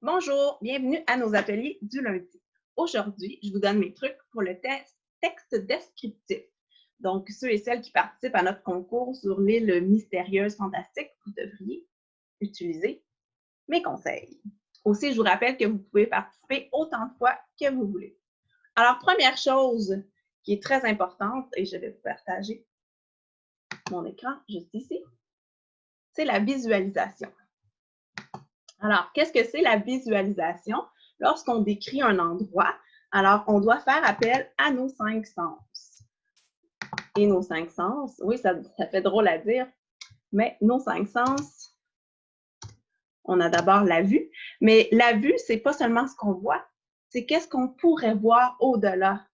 Bonjour, bienvenue à nos ateliers du lundi. Aujourd'hui, je vous donne mes trucs pour le texte descriptif. Donc, ceux et celles qui participent à notre concours sur l'île mystérieuse fantastique, vous devriez utiliser mes conseils. Aussi, je vous rappelle que vous pouvez participer autant de fois que vous voulez. Alors, première chose qui est très importante, et je vais vous partager mon écran juste ici, c'est la visualisation. Alors, qu'est-ce que c'est la visualisation? Lorsqu'on décrit un endroit, alors on doit faire appel à nos 5 sens. Et nos 5 sens, oui, ça fait drôle à dire, mais nos 5 sens, on a d'abord la vue, mais la vue, c'est pas seulement ce qu'on voit, c'est qu'est-ce qu'on pourrait voir au-delà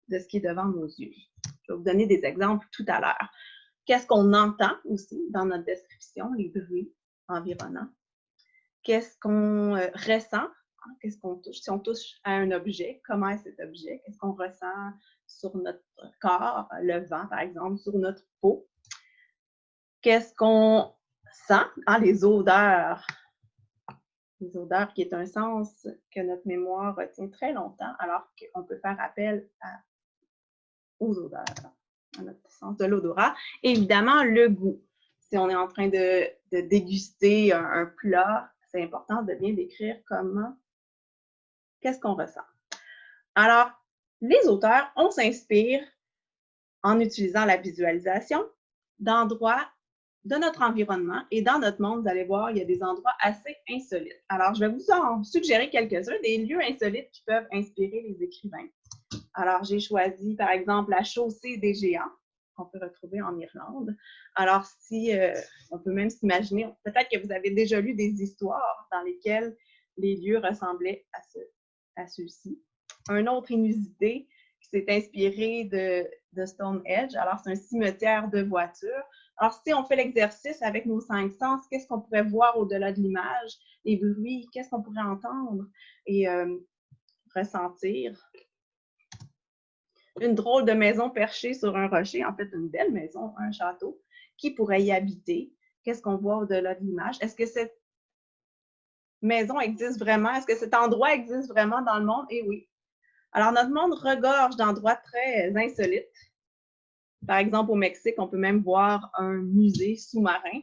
de ce qui est devant nos yeux. Je vais vous donner des exemples tout à l'heure. Qu'est-ce qu'on entend aussi dans notre description, les bruits environnants. Qu'est-ce qu'on ressent, qu'est-ce qu'on touche, si on touche à un objet, comment est cet objet, qu'est-ce qu'on ressent sur notre corps, le vent par exemple, sur notre peau. Qu'est-ce qu'on sent, les odeurs qui est un sens que notre mémoire retient très longtemps, alors qu'on peut faire appel aux odeurs, à notre sens de l'odorat. Et évidemment, le goût. Si on est en train de déguster un plat, c'est important de bien décrire qu'est-ce qu'on ressent. Alors, les auteurs, on s'inspire en utilisant la visualisation d'endroits de notre environnement et dans notre monde, vous allez voir, il y a des endroits assez insolites. Alors, je vais vous en suggérer quelques-uns, des lieux insolites qui peuvent inspirer les écrivains. Alors, j'ai choisi, par exemple, la chaussée des géants, qu'on peut retrouver en Irlande. Alors, on peut même s'imaginer, peut-être que vous avez déjà lu des histoires dans lesquelles les lieux ressemblaient à ceux-ci. Un autre inusité qui s'est inspiré de Stonehenge, alors c'est un cimetière de voitures. Alors, si on fait l'exercice avec nos 5 sens, qu'est-ce qu'on pourrait voir au-delà de l'image? Les bruits, qu'est-ce qu'on pourrait entendre et ressentir? Une drôle de maison perchée sur un rocher, en fait, une belle maison, un château. Qui pourrait y habiter? Qu'est-ce qu'on voit au-delà de l'image? Est-ce que cette maison existe vraiment? Est-ce que cet endroit existe vraiment dans le monde? Eh oui. Alors, notre monde regorge d'endroits très insolites. Par exemple, au Mexique, on peut même voir un musée sous-marin.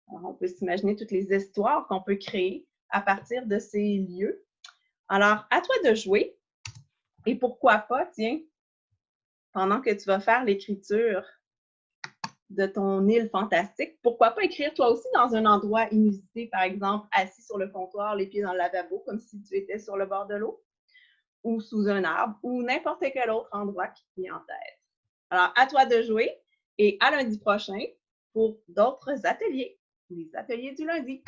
On peut s'imaginer toutes les histoires qu'on peut créer à partir de ces lieux. Alors, à toi de jouer. Et pourquoi pas, tiens, pendant que tu vas faire l'écriture de ton île fantastique, pourquoi pas écrire toi aussi dans un endroit inusité, par exemple, assis sur le comptoir, les pieds dans le lavabo, comme si tu étais sur le bord de l'eau, ou sous un arbre, ou n'importe quel autre endroit qui te vient en tête. Alors, à toi de jouer et à lundi prochain pour d'autres ateliers, les ateliers du lundi.